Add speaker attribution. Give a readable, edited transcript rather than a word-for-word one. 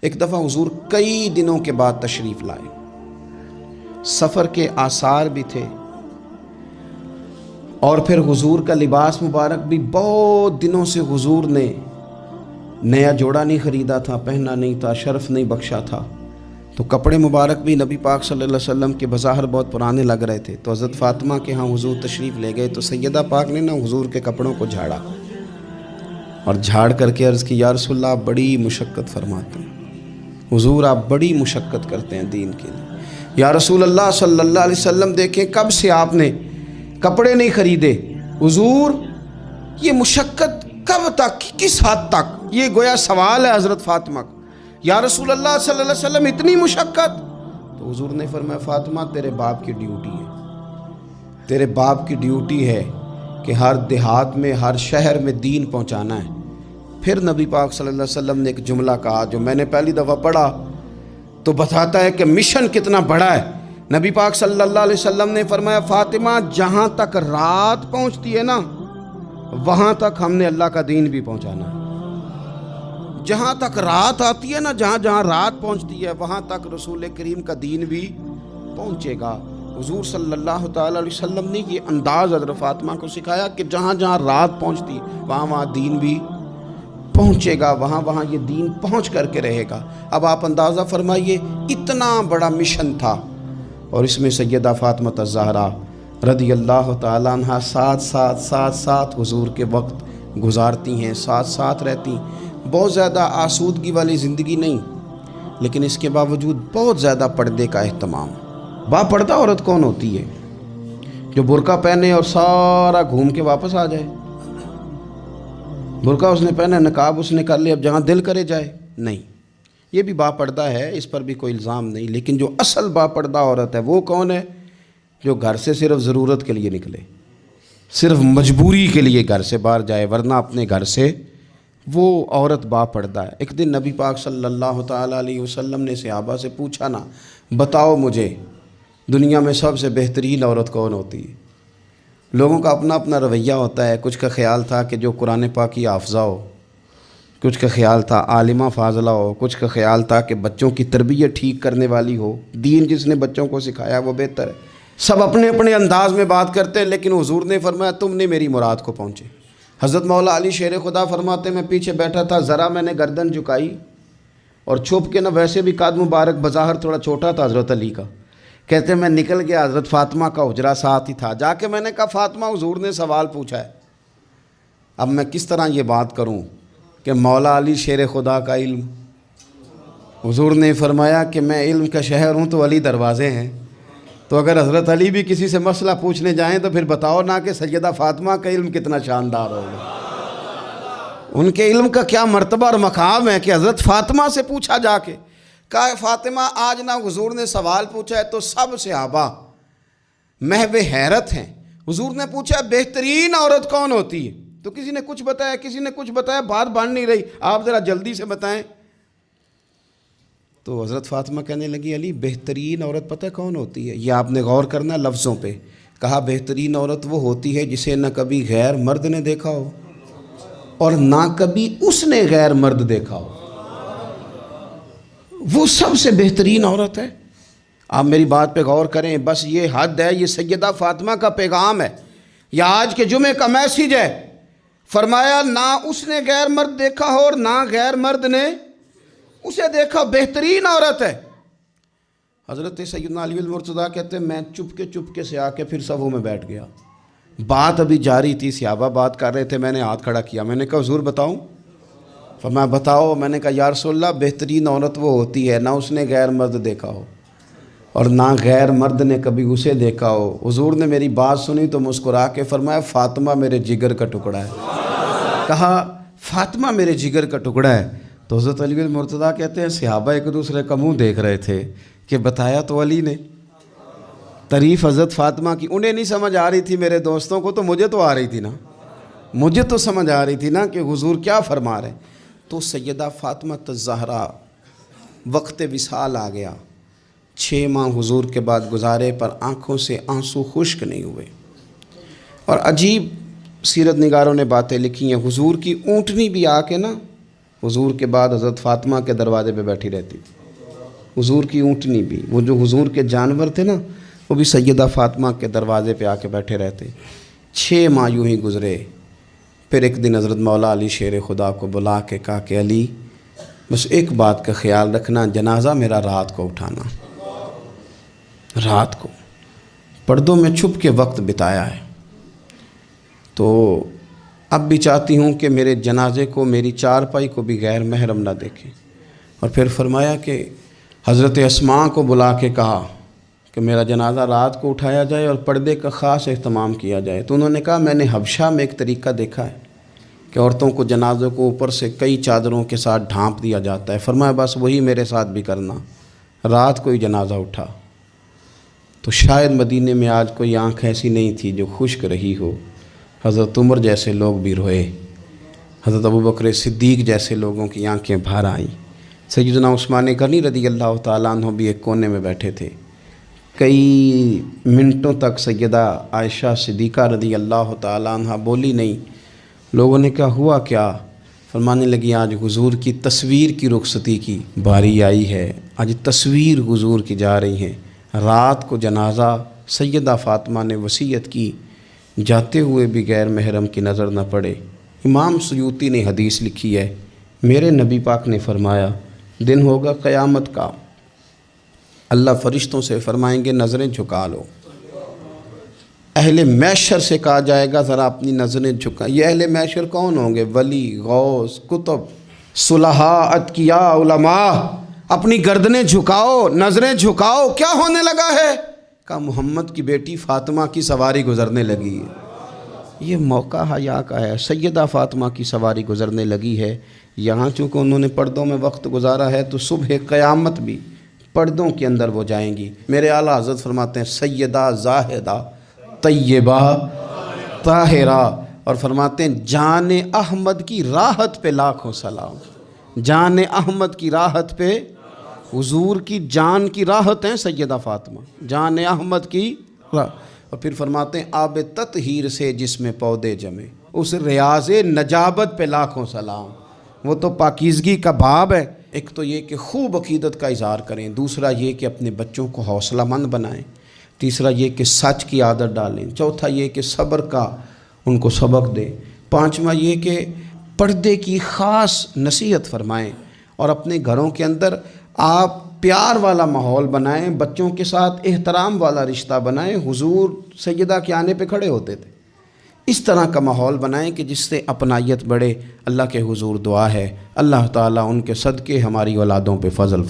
Speaker 1: ایک دفعہ حضور کئی دنوں کے بعد تشریف لائے، سفر کے آثار بھی تھے، اور پھر حضور کا لباس مبارک بھی بہت دنوں سے حضور نے نیا جوڑا نہیں خریدا تھا، پہنا نہیں تھا، شرف نہیں بخشا تھا، تو کپڑے مبارک بھی نبی پاک صلی اللہ علیہ وسلم کے بظاہر بہت پرانے لگ رہے تھے۔ تو حضرت فاطمہ کے ہاں حضور تشریف لے گئے، تو سیدہ پاک نے حضور کے کپڑوں کو جھاڑا اور جھاڑ کر کے عرض کی، یا رسول اللہ آپ بڑی مشقت فرماتے ہیں، حضور آپ بڑی مشقت کرتے ہیں دین کے لیے۔ یا رسول اللہ صلی اللہ علیہ وسلم دیکھیں کب سے آپ نے کپڑے نہیں خریدے، حضور یہ مشقت کب تک، کس حد تک؟ یہ گویا سوال ہے حضرت فاطمہ کا۔ یا رسول اللہ صلی اللہ علیہ وسلم اتنی مشقت؟ تو حضور نے فرمایا، فاطمہ تیرے باپ کی ڈیوٹی ہے، تیرے باپ کی ڈیوٹی ہے کہ ہر دیہات میں، ہر شہر میں دین پہنچانا ہے۔ پھر نبی پاک صلی اللہ علیہ وسلم نے ایک جملہ کہا جو میں نے پہلی دفعہ پڑھا تو بتاتا ہے کہ مشن کتنا بڑا ہے۔ نبی پاک صلی اللہ علیہ وسلم نے فرمایا، فاطمہ جہاں تک رات پہنچتی ہے نا، وہاں تک ہم نے اللہ کا دین بھی پہنچانا ہے۔ جہاں تک رات آتی ہے نا، جہاں جہاں رات پہنچتی ہے، وہاں تک رسول کریم کا دین بھی پہنچے گا۔ حضور صلی اللہ تعالی علیہ وسلم نے یہ انداز حضرت فاطمہ کو سکھایا کہ جہاں جہاں رات پہنچتی ہے، وہاں وہاں دین بھی پہنچے گا، وہاں وہاں یہ دین پہنچ کر کے رہے گا۔ اب آپ اندازہ فرمائیے، اتنا بڑا مشن تھا، اور اس میں سیدہ فاطمہ الزہرا رضی اللہ تعالیٰ عنہ ساتھ حضور کے وقت گزارتی ہیں، ساتھ رہتی ہیں۔ بہت زیادہ آسودگی والی زندگی نہیں، لیکن اس کے باوجود بہت زیادہ پردے کا اہتمام۔ با پردہ عورت کون ہوتی ہے؟ جو برقع پہنے اور سارا گھوم کے واپس آ جائے۔ برقع اس نے پہنا، نقاب اس نے کر لیا، اب جہاں دل کرے جائے، نہیں، یہ بھی با پردہ ہے، اس پر بھی کوئی الزام نہیں۔ لیکن جو اصل با پردہ عورت ہے وہ کون ہے؟ جو گھر سے صرف ضرورت کے لیے نکلے، صرف مجبوری کے لیے گھر سے باہر جائے، ورنہ اپنے گھر سے، وہ عورت با پردہ ہے۔ ایک دن نبی پاک صلی اللہ تعالیٰ علیہ وسلم نے صحابہ سے پوچھا نا، بتاؤ مجھے دنیا میں سب سے بہترین عورت کون ہوتی ہے؟ لوگوں کا اپنا اپنا رویہ ہوتا ہے۔ کچھ کا خیال تھا کہ جو قرآن پاک کی حافظہ ہو، کچھ کا خیال تھا عالمہ فاضلہ ہو، کچھ کا خیال تھا کہ بچوں کی تربیت ٹھیک کرنے والی ہو، دین جس نے بچوں کو سکھایا وہ بہتر ہے۔ سب اپنے اپنے انداز میں بات کرتے ہیں، لیکن حضور نے فرمایا تم نے میری مراد کو پہنچے۔ حضرت مولا علی شیر خدا فرماتے میں پیچھے بیٹھا تھا، ذرا میں نے گردن جھکائی اور چھپ کے، نہ ویسے بھی قد مبارک بظاہر تھوڑا چھوٹا تھا حضرت علی کا، کہتے میں نکل گیا، حضرت فاطمہ کا حجرہ ساتھ ہی تھا، جا کے میں نے کہا فاطمہ حضور نے سوال پوچھا ہے، اب میں کس طرح یہ بات کروں کہ مولا علی شیر خدا کا علم؟ حضور نے فرمایا کہ میں علم کا شہر ہوں تو علی دروازے ہیں، تو اگر حضرت علی بھی کسی سے مسئلہ پوچھنے جائیں تو پھر بتاؤ نا کہ سیدہ فاطمہ کا علم کتنا شاندار ہوگا، ان کے علم کا کیا مرتبہ اور مقام ہے کہ حضرت فاطمہ سے پوچھا جا کے۔ کہا فاطمہ آج نہ حضور نے سوال پوچھا ہے تو سب صحابہ محو حیرت ہیں۔ حضور نے پوچھا بہترین عورت کون ہوتی ہے؟ تو کسی نے کچھ بتایا، کسی نے کچھ بتایا، بات بن نہیں رہی، آپ ذرا جلدی سے بتائیں۔ تو حضرت فاطمہ کہنے لگی علی بہترین عورت پتہ کون ہوتی ہے؟ یہ آپ نے غور کرنا لفظوں پہ۔ کہا بہترین عورت وہ ہوتی ہے جسے نہ کبھی غیر مرد نے دیکھا ہو اور نہ کبھی اس نے غیر مرد دیکھا ہو، وہ سب سے بہترین عورت ہے۔ آپ میری بات پہ غور کریں، بس یہ حد ہے، یہ سیدہ فاطمہ کا پیغام ہے، یہ آج کے جمعے کا میسیج ہے۔ فرمایا نہ اس نے غیر مرد دیکھا ہو اور نہ غیر مرد نے اسے دیکھا، بہترین عورت ہے۔ حضرت سیدنا علی المرتضیٰ کہتے ہیں میں چپ کے سے آ کے پھر صفوں میں بیٹھ گیا، بات ابھی جاری تھی، صحابہ بات کر رہے تھے، میں نے ہاتھ کھڑا کیا، میں نے کہا حضور بتاؤں؟ فرمایا بتاؤ۔ میں نے کہا یا رسول اللہ بہترین عورت وہ ہوتی ہے نہ اس نے غیر مرد دیکھا ہو اور نہ غیر مرد نے کبھی اسے دیکھا ہو۔ حضور نے میری بات سنی تو مسکرا کے فرمایا فاطمہ میرے جگر کا ٹکڑا ہے۔ کہا فاطمہ میرے جگر کا ٹکڑا ہے۔ تو حضرت علی المرتضیٰ کہتے ہیں صحابہ ایک دوسرے کا منہ دیکھ رہے تھے کہ بتایا تو علی نے، تعریف حضرت فاطمہ کی انہیں نہیں سمجھ آ رہی تھی، میرے دوستوں کو تو مجھے تو آ رہی تھی نا، مجھے تو سمجھ آ رہی تھی نا کہ حضور کیا فرما رہے۔ تو سیدہ فاطمہ الزہرا وقت وصال آ گیا، 6 ماہ حضور کے بعد گزارے پر آنکھوں سے آنسو خشک نہیں ہوئے۔ اور عجیب سیرت نگاروں نے باتیں لکھی ہیں، حضور کی اونٹنی بھی آ کے نا حضور کے بعد حضرت فاطمہ کے دروازے پہ بیٹھی رہتی تھی. حضور کی اونٹنی بھی، وہ جو حضور کے جانور تھے نا، وہ بھی سیدہ فاطمہ کے دروازے پہ آ کے بیٹھے رہتے. 6 ماہ یوں ہی گزرے. پھر ایک دن حضرت مولا علی شیر خدا کو بلا کے کہا کہ علی بس ایک بات کا خیال رکھنا، جنازہ میرا رات کو اٹھانا. رات کو پردوں میں چھپ کے وقت بتایا ہے، تو اب بھی چاہتی ہوں کہ میرے جنازے کو، میری چارپائی کو بھی غیر محرم نہ دیکھیں. اور پھر فرمایا کہ حضرت اسماء کو بلا کے کہا کہ میرا جنازہ رات کو اٹھایا جائے اور پردے کا خاص اہتمام کیا جائے. تو انہوں نے کہا میں نے حبشہ میں ایک طریقہ دیکھا ہے کہ عورتوں کو جنازوں کو اوپر سے کئی چادروں کے ساتھ ڈھانپ دیا جاتا ہے. فرمایا بس وہی میرے ساتھ بھی کرنا. رات کو ہی جنازہ اٹھا. تو شاید مدینے میں آج کوئی آنکھ ایسی نہیں تھی جو خشک رہی ہو. حضرت عمر جیسے لوگ بھی روئے، حضرت ابوبکر صدیق جیسے لوگوں کی آنکھیں بھر آئیں. سیدنا عثمان غنی رضی اللہ تعالیٰ عنہ بھی ایک کونے میں بیٹھے تھے. کئی منٹوں تک سیدہ عائشہ صدیقہ رضی اللہ تعالیٰ عنہ بولی نہیں. لوگوں نے کہا ہوا کیا؟ فرمانے لگی آج حضور کی تصویر کی رخصتی کی باری آئی ہے، آج تصویر حضور کی جا رہی ہے. رات کو جنازہ سیدہ فاطمہ نے وصیت کی، جاتے ہوئے بھی غیر محرم کی نظر نہ پڑے. امام سیوطی نے حدیث لکھی ہے، میرے نبی پاک نے فرمایا دن ہوگا قیامت کا، اللہ فرشتوں سے فرمائیں گے نظریں جھکا لو. اہل محشر سے کہا جائے گا ذرا اپنی نظریں جھکا. یہ اہل محشر کون ہوں گے؟ ولی، غوث، کتب، صلحاء، اتقیاء، علماء. اپنی گردنیں جھکاؤ، نظریں جھکاؤ. کیا ہونے لگا ہے؟ کہا محمد کی بیٹی فاطمہ کی سواری گزرنے لگی ہے. یہ موقع حیا کا ہے. سیدہ فاطمہ کی سواری گزرنے لگی ہے. یہاں چونکہ انہوں نے پردوں میں وقت گزارا ہے تو صبح قیامت بھی پردوں کے اندر وہ جائیں گی. میرے اعلیٰ حضرت فرماتے ہیں سیدہ زاہدہ طیبہ طاہرہ، اور فرماتے ہیں جان احمد کی راحت پہ لاکھوں سلام. جان احمد کی راحت پہ، حضور کی جان کی راحت ہیں سیدہ فاطمہ، جان احمد کی راحت. اور پھر فرماتے ہیں آب تطہیر سے جس میں پودے جمے، اس ریاض نجابت پہ لاکھوں سلام. وہ تو پاکیزگی کا باب ہے. ایک تو یہ کہ خوب عقیدت کا اظہار کریں، دوسرا یہ کہ اپنے بچوں کو حوصلہ مند بنائیں، تیسرا یہ کہ سچ کی عادت ڈالیں، چوتھا یہ کہ صبر کا ان کو سبق دیں، پانچواں یہ کہ پردے کی خاص نصیحت فرمائیں، اور اپنے گھروں کے اندر آپ پیار والا ماحول بنائیں، بچوں کے ساتھ احترام والا رشتہ بنائیں. حضور سیدہ کے آنے پہ کھڑے ہوتے تھے. اس طرح کا ماحول بنائیں کہ جس سے اپنائیت بڑھے. اللہ کے حضور دعا ہے اللہ تعالیٰ ان کے صدقے ہماری اولادوں پہ فضل فرمائے.